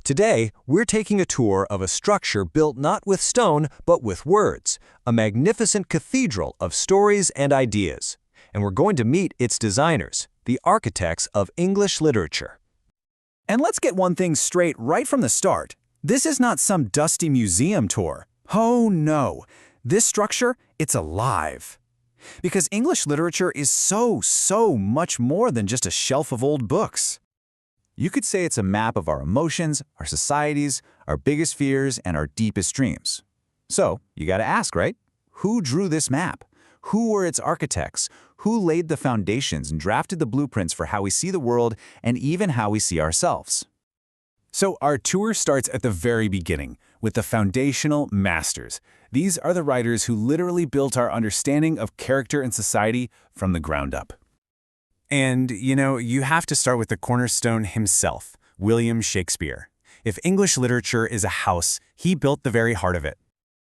Today, we're taking a tour of a structure built not with stone, but with words, a magnificent cathedral of stories and ideas. And we're going to meet its designers, the architects of English literature. And let's get one thing straight right from the start. This is not some dusty museum tour. Oh no, this structure, it's alive. Because English literature is so much more than just a shelf of old books. You could say it's a map of our emotions, our societies, our biggest fears, and our deepest dreams. So, you gotta ask, right? Who drew this map? Who were its architects? Who laid the foundations and drafted the blueprints for how we see the world and even how we see ourselves? So our tour starts at the very beginning, with the foundational masters. These are the writers who literally built our understanding of character and society from the ground up. And, you have to start with the cornerstone himself, William Shakespeare. If English literature is a house, he built the very heart of it.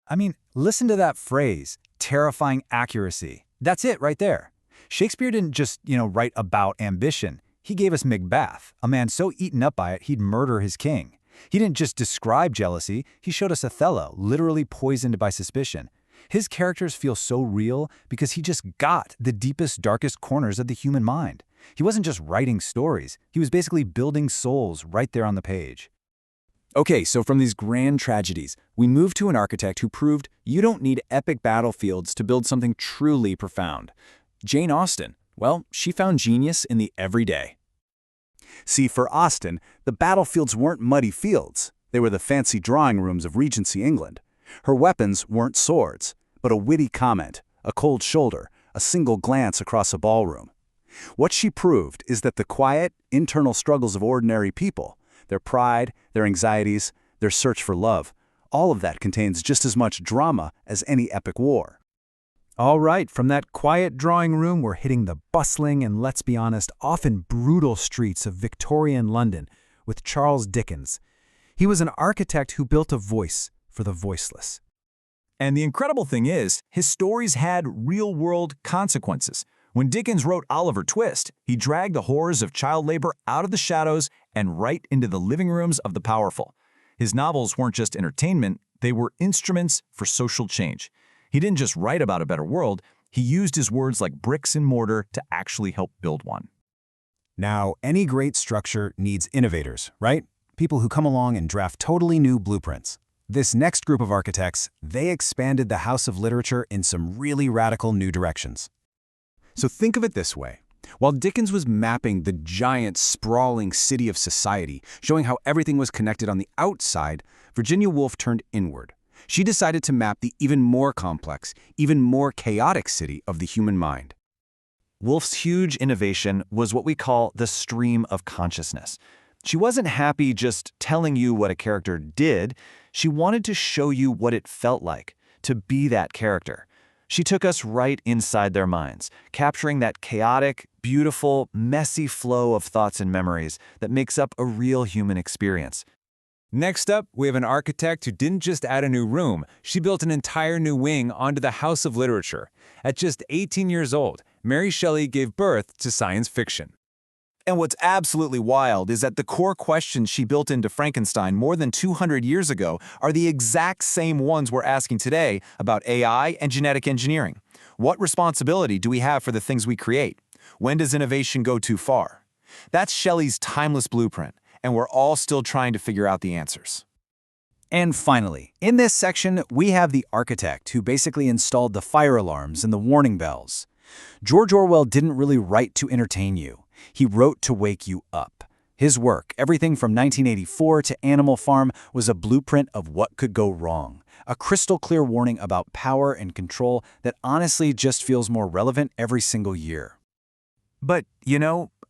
I mean, listen to that phrase, terrifying accuracy. That's it right there. Shakespeare didn't just, write about ambition. He gave us Macbeth, a man so eaten up by it he'd murder his king. He didn't just describe jealousy, he showed us Othello, literally poisoned by suspicion. His characters feel so real because he just got the deepest, darkest corners of the human mind. He wasn't just writing stories, he was basically building souls right there on the page. Okay, so from these grand tragedies, we move to an architect who proved you don't need epic battlefields to build something truly profound. Jane Austen, well, she found genius in the everyday. See, for Austen, the battlefields weren't muddy fields. They were the fancy drawing rooms of Regency England. Her weapons weren't swords, but a witty comment, a cold shoulder, a single glance across a ballroom. What she proved is that the quiet, internal struggles of ordinary people, their pride, their anxieties, their search for love, all of that contains just as much drama as any epic war. All right, from that quiet drawing room, we're hitting the bustling and, let's be honest, often brutal streets of Victorian London with Charles Dickens. He was an architect who built a voice for the voiceless. And the incredible thing is, his stories had real-world consequences. When Dickens wrote Oliver Twist, he dragged the horrors of child labor out of the shadows and right into the living rooms of the powerful. His novels weren't just entertainment, they were instruments for social change. He didn't just write about a better world, he used his words like bricks and mortar to actually help build one. Now, any great structure needs innovators, right? People who come along and draft totally new blueprints. This next group of architects, they expanded the house of literature in some really radical new directions. So think of it this way. While Dickens was mapping the giant, sprawling city of society, showing how everything was connected on the outside, Virginia Woolf turned inward. She decided to map the even more complex, even more chaotic city of the human mind. Woolf's huge innovation was what we call the stream of consciousness. She wasn't happy just telling you what a character did. She wanted to show you what it felt like to be that character. She took us right inside their minds, capturing that chaotic, beautiful, messy flow of thoughts and memories that makes up a real human experience. Next up, we have an architect who didn't just add a new room, she built an entire new wing onto the House of Literature. At just 18 years old, Mary Shelley gave birth to science fiction. And what's absolutely wild is that the core questions she built into Frankenstein more than 200 years ago are the exact same ones we're asking today about AI and genetic engineering. What responsibility do we have for the things we create? When does innovation go too far? That's Shelley's timeless blueprint, and we're all still trying to figure out the answers. And finally, in this section, we have the architect who basically installed the fire alarms and the warning bells. George Orwell didn't really write to entertain you. He wrote to wake you up. His work, everything from 1984 to Animal Farm, was a blueprint of what could go wrong. A crystal clear warning about power and control that honestly just feels more relevant every single year. But,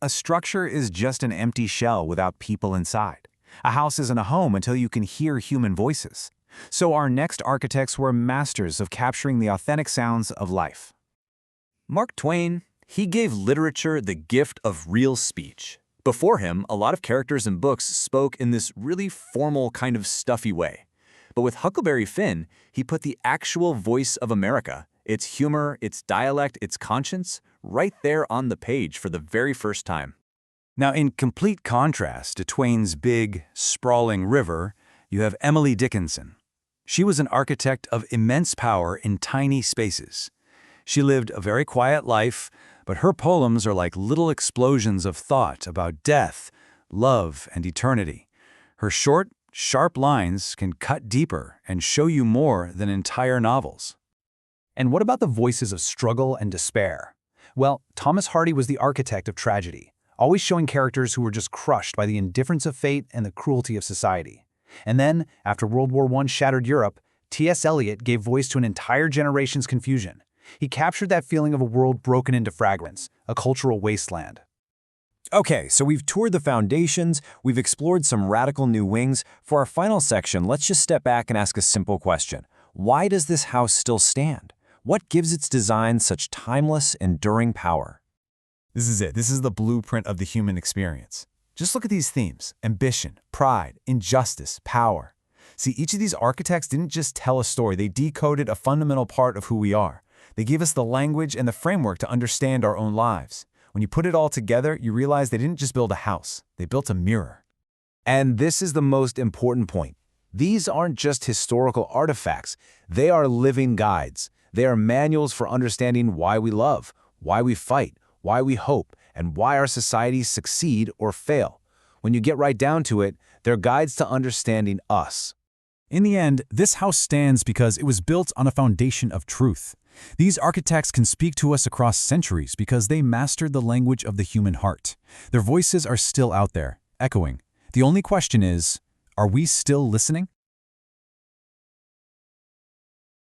a structure is just an empty shell without people inside. A house isn't a home until you can hear human voices. So our next architects were masters of capturing the authentic sounds of life. Mark Twain, he gave literature the gift of real speech. Before him, a lot of characters in books spoke in this really formal kind of stuffy way. But with Huckleberry Finn, he put the actual voice of America, its humor, its dialect, its conscience, right there on the page for the very first time. Now, in complete contrast to Twain's big, sprawling river, you have Emily Dickinson. She was an architect of immense power in tiny spaces. She lived a very quiet life, but her poems are like little explosions of thought about death, love, and eternity. Her short, sharp lines can cut deeper and show you more than entire novels. And what about the voices of struggle and despair? Well, Thomas Hardy was the architect of tragedy, always showing characters who were just crushed by the indifference of fate and the cruelty of society. And then, after World War I shattered Europe, T.S. Eliot gave voice to an entire generation's confusion. He captured that feeling of a world broken into fragments, a cultural wasteland. Okay, so we've toured the foundations, we've explored some radical new wings. For our final section, let's just step back and ask a simple question. Why does this house still stand? What gives its design such timeless, enduring power? This is it. This is the blueprint of the human experience. Just look at these themes: ambition, pride, injustice, power. See, each of these architects didn't just tell a story, they decoded a fundamental part of who we are. They gave us the language and the framework to understand our own lives. When you put it all together, you realize they didn't just build a house, they built a mirror. And this is the most important point. These aren't just historical artifacts, they are living guides. They are manuals for understanding why we love, why we fight, why we hope, and why our societies succeed or fail. When you get right down to it, they're guides to understanding us. In the end, this house stands because it was built on a foundation of truth. These architects can speak to us across centuries because they mastered the language of the human heart. Their voices are still out there, echoing. The only question is, are we still listening?